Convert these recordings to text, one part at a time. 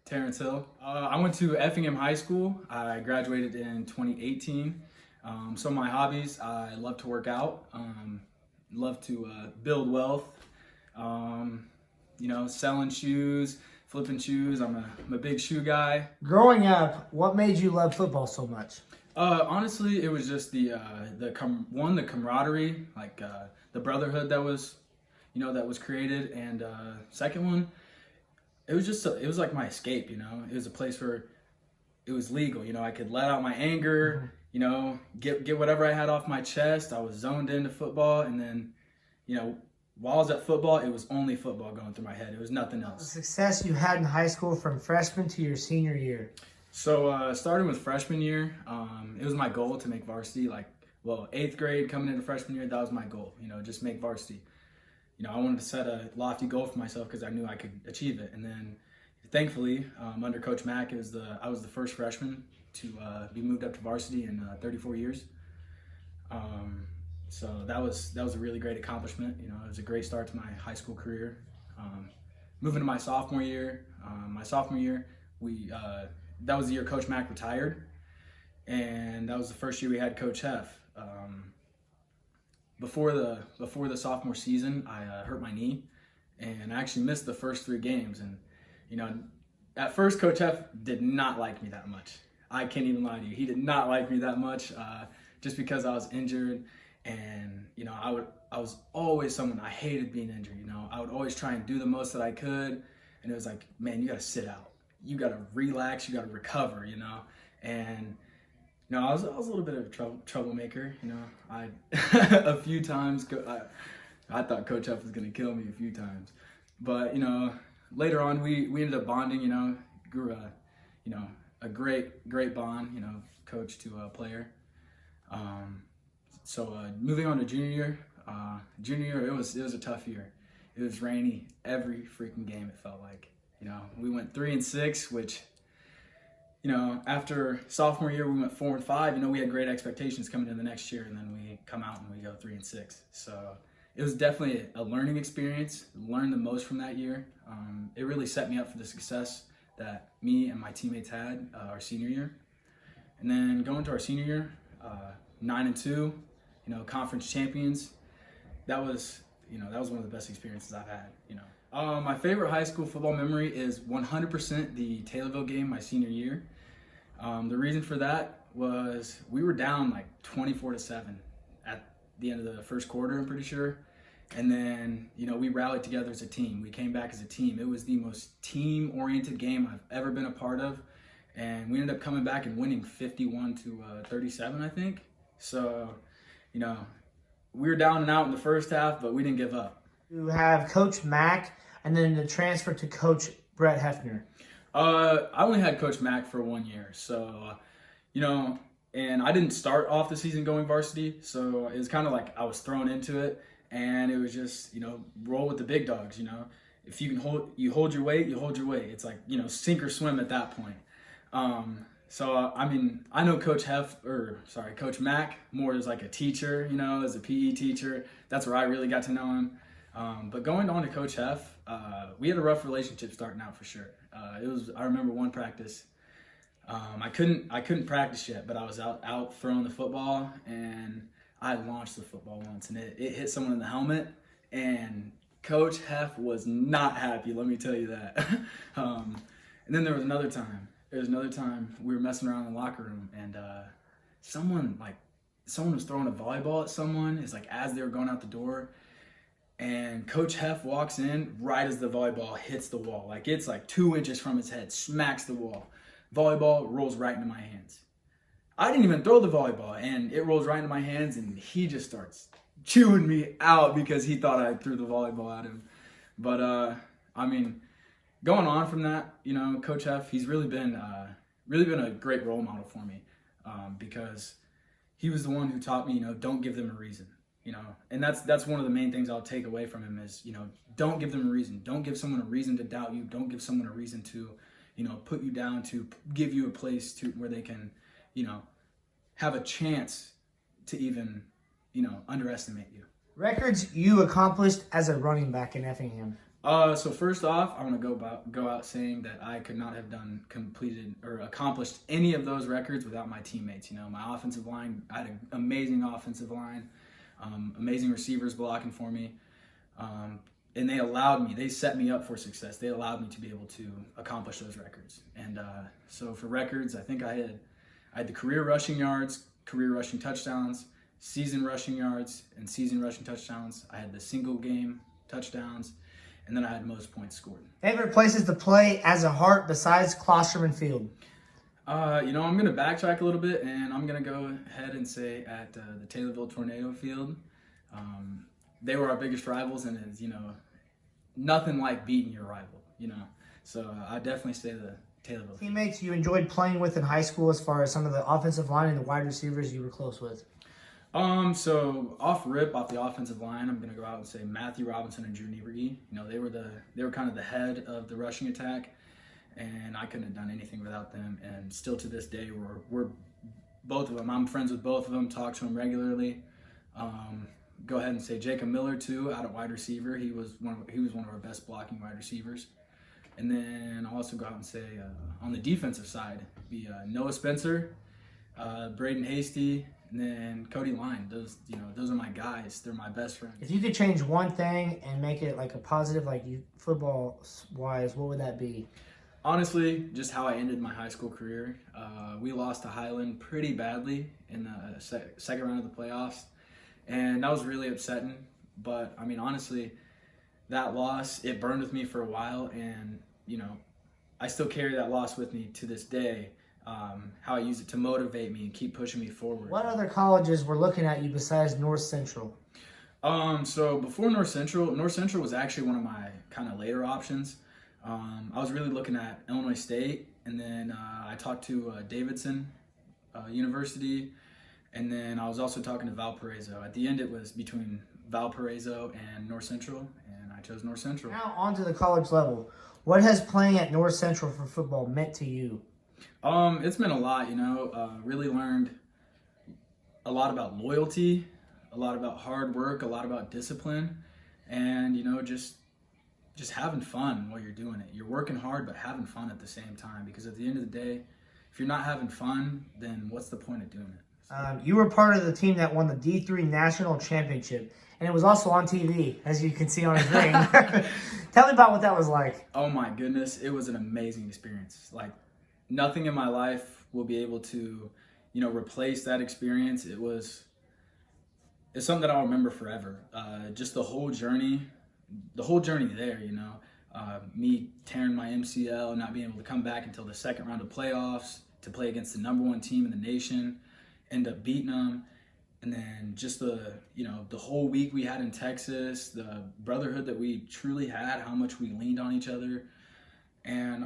Terrence Hill. I went to Effingham High School. I graduated in 2018. Some of my hobbies, I love to work out, love to build wealth, selling shoes, flipping shoes. I'm a big shoe guy. Growing up, what made you love football so much? Honestly, it was just the camaraderie, the brotherhood that was created, and second one, it was like my escape. It was a place where it was legal. I could let out my anger. Get whatever I had off my chest. I was zoned into football, and then, while I was at football, it was only football going through my head. It was nothing The else. success you had in high school from freshman to your senior year. So starting with freshman year, it was my goal to make varsity. 8th grade coming into freshman year, that was my goal. Just make varsity. I wanted to set a lofty goal for myself because I knew I could achieve it. And then, thankfully, under Coach Mack, I was the first freshman to be moved up to varsity in 34 years. So that was a really great accomplishment. It was a great start to my high school career. Moving to my sophomore year, that was the year Coach Mack retired, and that was the first year we had Coach Heff. Before the sophomore season, I hurt my knee, and I actually missed the first 3 games. And at first, Coach Heff did not like me that much. I can't even lie to you. He did not like me that much, just because I was injured, and I was always someone, I hated being injured. I would always try and do the most that I could, and it was like, man, you got to sit out. You got to relax. You got to recover. And I was a little bit of a troublemaker. A few times I thought Coach Huff was gonna kill me a few times, but later on we ended up bonding. Grew a great bond. Coach to player. So moving on to junior year, it was a tough year. It was rainy every freaking game. It felt like. We went 3-6, which, after sophomore year, we went 4-5. We had great expectations coming into the next year, and then we come out and we go 3-6. So it was definitely a learning experience. Learned the most from that year. It really set me up for the success that me and my teammates had our senior year. And then going to our senior year, 9-2, conference champions. That was one of the best experiences I've had. My favorite high school football memory is 100% the Taylorville game my senior year. The reason for that was we were down 24-7 at the end of the first quarter, I'm pretty sure. And then, we rallied together as a team. We came back as a team. It was the most team-oriented game I've ever been a part of. And we ended up coming back and winning 51-37, I think. So, we were down and out in the first half, but we didn't give up. You have Coach Mack, and then the transfer to Coach Brett Hefner. I only had Coach Mack for 1 year, so and I didn't start off the season going varsity, so it was kind of like I was thrown into it, and it was just roll with the big dogs. If you can hold your weight, you hold your weight. It's like sink or swim at that point. I know Coach Mack more as like a teacher, as a PE teacher. That's where I really got to know him. But going on to Coach Heff, we had a rough relationship starting out for sure. I remember one practice. I couldn't practice yet, but I was out throwing the football, and I launched the football once, and it hit someone in the helmet, and Coach Heff was not happy. Let me tell you that. And then there was another time. We were messing around in the locker room, and someone was throwing a volleyball at someone. It's like as they were going out the door. And Coach Heff walks in right as the volleyball hits the wall. It's 2 inches from his head, smacks the wall. Volleyball rolls right into my hands. I didn't even throw the volleyball, and it rolls right into my hands, and he just starts chewing me out because he thought I threw the volleyball at him. But, going on from that, Coach Heff, he's really been a great role model for me because he was the one who taught me, don't give them a reason. And that's one of the main things I'll take away from him is, don't give them a reason. Don't give someone a reason to doubt you. Don't give someone a reason to, put you down, to give you a place where they can, have a chance to even, underestimate you. Records you accomplished as a running back in Effingham. So first off, I want to go out saying that I could not have completed or accomplished any of those records without my teammates. You know, my offensive line, I had an amazing offensive line, amazing receivers blocking for me, and they set me up for success. They allowed me to be able to accomplish those records. And so for records, I think I had the career rushing yards, career rushing touchdowns, season rushing yards, and season rushing touchdowns. I had the single game touchdowns. And then I had most points scored. Favorite places to play as a Hart besides classroom and field? I'm going to backtrack a little bit, and I'm going to go ahead and say at the Taylorville Tornado Field. They were our biggest rivals, and it's, nothing like beating your rival, So I definitely say the Taylorville. Teammates you enjoyed playing with in high school as far as some of the offensive line and the wide receivers you were close with? So off the offensive line, I'm gonna go out and say Matthew Robinson and Drew Nieberge. They were kind of the head of the rushing attack, and I couldn't have done anything without them. And still to this day, we're both of them. I'm friends with both of them. Talk to them regularly. Go ahead and say Jacob Miller too, out at wide receiver. He was one of our best blocking wide receivers. And then I'll also go out and say on the defensive side, Noah Spencer, Braden Hasty. And then Cody Line, those are my guys. They're my best friends. If you could change one thing and make it like a positive, like you football-wise, what would that be? Honestly, just how I ended my high school career. We lost to Highland pretty badly in the second round of the playoffs, and that was really upsetting. But, honestly, that loss, it burned with me for a while, and, I still carry that loss with me to this day. How I use it to motivate me and keep pushing me forward. What other colleges were looking at you besides North Central? So before North Central was actually one of my kind of later options. I was really looking at Illinois State, and then I talked to Davidson University, and then I was also talking to Valparaiso. At the end, it was between Valparaiso and North Central, and I chose North Central. Now on to the college level. What has playing at North Central for football meant to you? It's meant a lot, really learned a lot about loyalty, a lot about hard work, a lot about discipline, and, just having fun while you're doing it. You're working hard, but having fun at the same time, because at the end of the day, if you're not having fun, then what's the point of doing it? You were part of the team that won the D3 National Championship, and it was also on TV, as you can see on his ring. Tell me about what that was like. Oh my goodness, it was an amazing experience. Like, nothing in my life will be able to, replace that experience. It's something that I'll remember forever. Just the whole journey there, me tearing my MCL, not being able to come back until the second round of playoffs to play against the number one team in the nation, end up beating them. And then just the whole week we had in Texas, the brotherhood that we truly had, how much we leaned on each other. And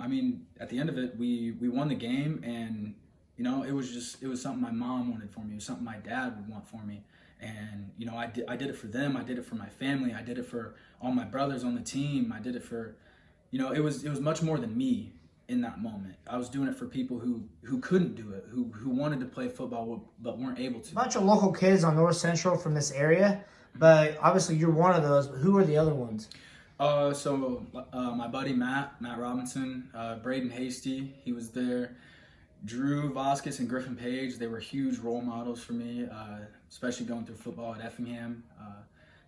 at the end of it, we won the game, and it was something my mom wanted for me. It was something my dad would want for me. And I did it for them. I did it for my family. I did it for all my brothers on the team. I did it for, it was much more than me in that moment. I was doing it for people who couldn't do it, who wanted to play football but weren't able to. A bunch of local kids on North Central from this area, but obviously you're one of those. But who are the other ones? My buddy Matt Robinson, Braden Hasty, he was there. Drew Vasquez and Griffin Page, they were huge role models for me, especially going through football at Effingham.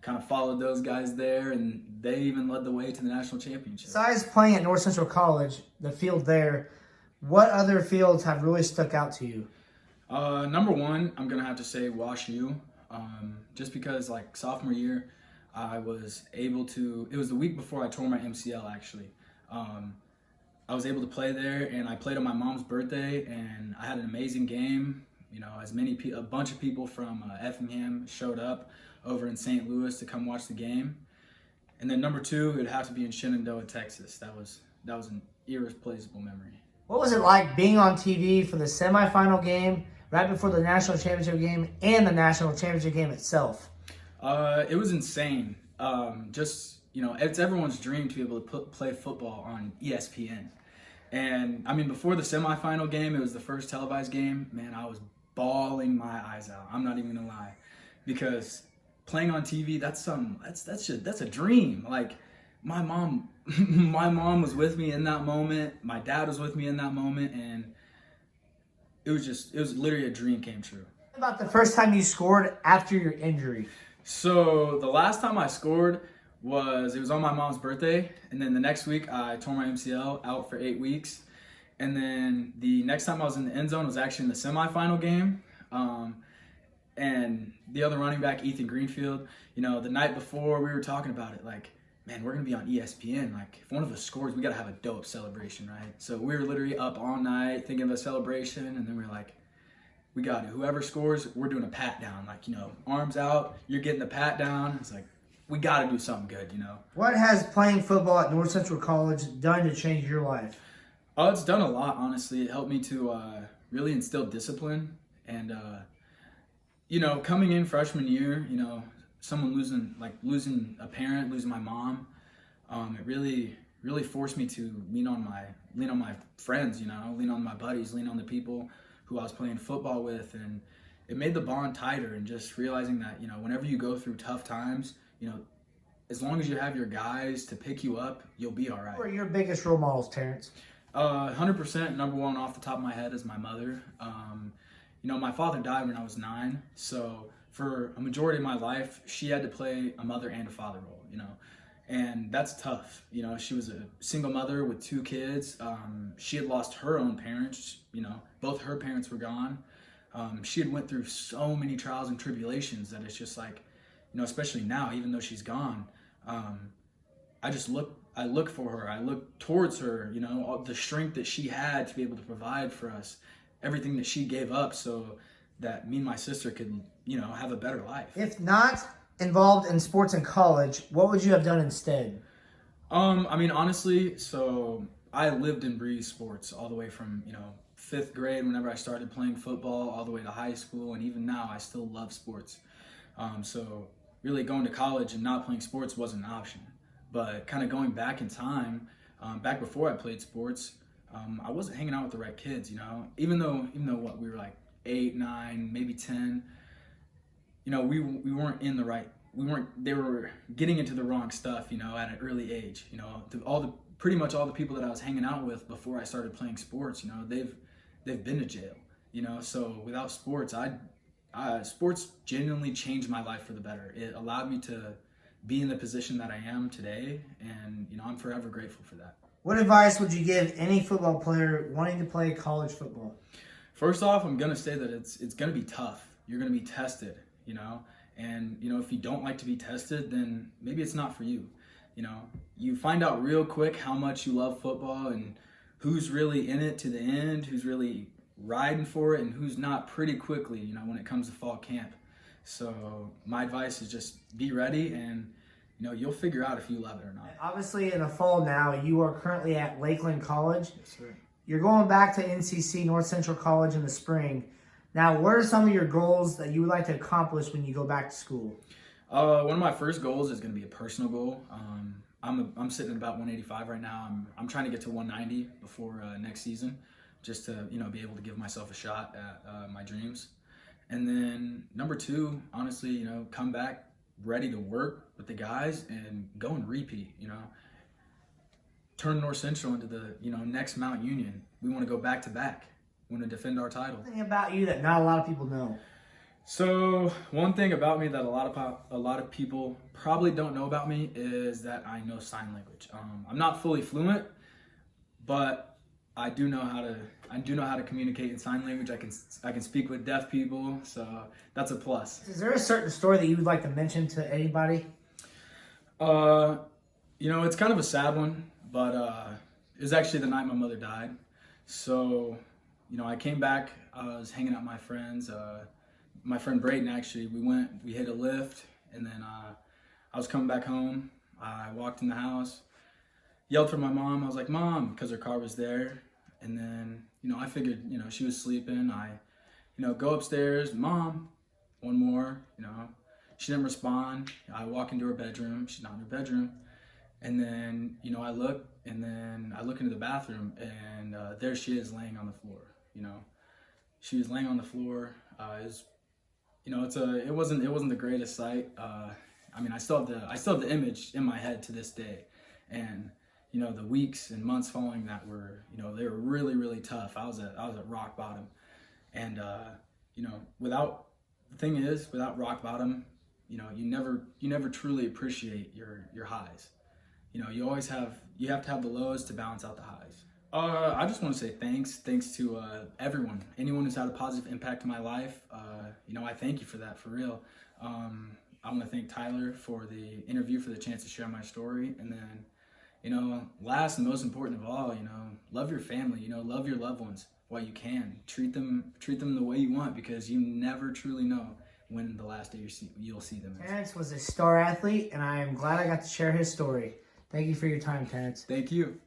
Kind of followed those guys there, and they even led the way to the national championship. Besides playing at North Central College, the field there, what other fields have really stuck out to you? Number one, I'm going to have to say Wash U, just because sophomore year, I was able to, it was the week before I tore my MCL actually. I was able to play there, and I played on my mom's birthday, and I had an amazing game. A bunch of people from Effingham showed up over in St. Louis to come watch the game. And then number two, it'd have to be in Shenandoah, Texas. That was an irreplaceable memory. What was it like being on TV for the semifinal game, right before the national championship game, and the national championship game itself? It was insane. It's everyone's dream to be able to play football on ESPN. And before the semifinal game, it was the first televised game. Man, I was bawling my eyes out. I'm not even gonna lie, because playing on TV, that's a dream. my mom, my mom was with me in that moment. My dad was with me in that moment, and it was literally a dream came true. About the first time you scored after your injury. So the last time I scored it was on my mom's birthday, and then the next week I tore my MCL, out for 8 weeks, and then the next time I was in the end zone was actually in the semifinal game, and the other running back, Ethan Greenfield, the night before we were talking about it, like, man, we're gonna be on ESPN. Like, if one of us scores, we gotta have a dope celebration, right? So we were literally up all night thinking of a celebration, and then we were like, we got it. Whoever scores, we're doing a pat down. Like, arms out, you're getting the pat down. It's like, we got to do something good, What has playing football at North Central College done to change your life? Oh, it's done a lot, honestly. It helped me to really instill discipline. And, coming in freshman year, someone losing a parent, losing my mom, it really forced me to lean on my friends, lean on my buddies, lean on the people who I was playing football with. And it made the bond tighter, and just realizing that, whenever you go through tough times, as long as you have your guys to pick you up, you'll be all right. Who are your biggest role models, Terrence? 100% number one off the top of my head is my mother. My father died when I was 9, so for a majority of my life, she had to play a mother and a father role, and that's tough. She was a single mother with 2 kids. She had lost her own parents, both her parents were gone. She had went through so many trials and tribulations that it's just like, especially now, even though she's gone, I look for her. I look towards her, all the strength that she had to be able to provide for us, everything that she gave up so that me and my sister could, have a better life. If not involved in sports in college, what would you have done instead? Honestly, so I lived and breathed sports all the way from, 5th grade whenever I started playing football all the way to high school, and even now I still love sports. So really going to college and not playing sports wasn't an option. But kind of going back in time, back before I played sports, I wasn't hanging out with the right kids, Even though we were like 8, 9, maybe 10, we weren't in the right. They were getting into the wrong stuff, at an early age. Pretty much all the people that I was hanging out with before I started playing sports, they've been to jail, So without sports, sports genuinely changed my life for the better. It allowed me to be in the position that I am today, and I'm forever grateful for that. What advice would you give any football player wanting to play college football? First off, I'm gonna say that it's gonna be tough. You're gonna be tested, and if you don't like to be tested, then maybe it's not for you. You find out real quick how much you love football and who's really in it to the end, who's really riding for it, and who's not pretty quickly, when it comes to fall camp. So my advice is just be ready, and you'll figure out if you love it or not. Obviously, in the fall now, you are currently at Lakeland College. Yes, sir. You're going back to NCC, North Central College, in the spring. Now, what are some of your goals that you would like to accomplish when you go back to school? One of my first goals is going to be a personal goal. I'm sitting at about 185 right now. I'm trying to get to 190 before next season, just to be able to give myself a shot at my dreams. And then number 2, honestly, come back ready to work with the guys and go and repeat. Turn North Central into the next Mount Union. We want to go back to back. We want to defend our title. Something about you that not a lot of people know. So one thing about me that a lot of people probably don't know about me is that I know sign language. I'm not fully fluent, but I do know how to communicate in sign language. I can speak with deaf people, so that's a plus. Is there a certain story that you would like to mention to anybody? It's kind of a sad one, but it was actually the night my mother died. So, I came back. I was hanging out with my friends. My friend Brayden, actually, we hit a lift, and then I was coming back home. I walked in the house, yelled for my mom. I was like, "Mom," because her car was there. And then, I figured, she was sleeping. I, go upstairs, "Mom," one more, she didn't respond. I walk into her bedroom. She's not in her bedroom. And then, I look into the bathroom, and there she is laying on the floor. She was laying on the floor. It wasn't the greatest sight. I still have the image in my head to this day. And you know, the weeks and months following that were, you know, they were really, really tough. I was at rock bottom, and you know, without rock bottom, you know, you never truly appreciate your highs. You know, you have to have the lows to balance out the highs. I just want to say thanks to everyone, anyone who's had a positive impact in my life. You know, I thank you for that, for real. I want to thank Tyler for the interview, for the chance to share my story, and then, you know, last and most important of all, you know, love your family. You know, love your loved ones while you can. Treat them the way you want, because you never truly know when the last day you'll see them. Terrence was a star athlete, and I am glad I got to share his story. Thank you for your time, Terrence. Thank you.